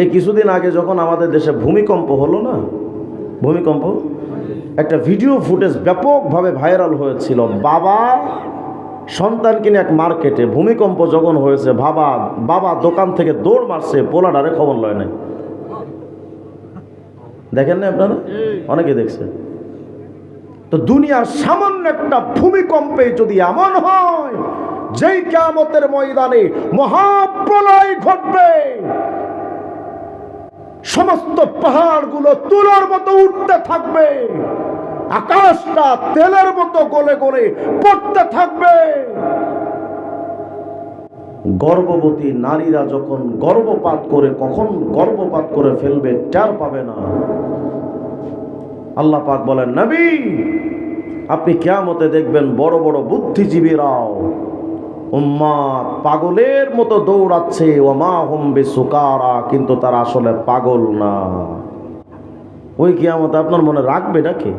এই কিছুদিন আগে যখন আমাদের দেশে ভূমিকম্প হলো না, ভূমিকম্প, একটা ভিডিও ফুটেজ ব্যাপকভাবে ভাইরাল হয়েছিল। বাবা সন্তানকে নিয়ে এক মার্কেটে, ভূমিকম্প যখন হয়েছে, বাবা দোকান থেকে দৌড় মারছে, পোলাডারে খবর লয় নাই। দেখেন না আপনারা? অনেকে দেখছে। তো দুনিয়ার সামান্য একটা ভূমিকম্পে যদি এমন হয় যেই কিয়ামতের ময়দানে মহাপ্রলয় ঘটবে, সমস্ত পাহাড়গুলো তুলার মতো উঠতে থাকবে, আকাশটা তেলের মতো গলে গলে পড়তে থাকবে, গর্ভবতী নারীরা যখন গর্ভপাত করে, কখন গর্ভপাত করে ফেলবে টের পাবে না। আল্লাহ পাক বলেন, নবী আপনি কিয়ামতে দেখবেন বড় বড় বুদ্ধিজীবীরাও উম্মাত পাগলের মতো দৌড়াচ্ছে, ওমা হুম বিসুকারা, কিন্তু তারা আসলে পাগল না। ওই কিয়ামতে আপনার মনে রাখবে নাকি?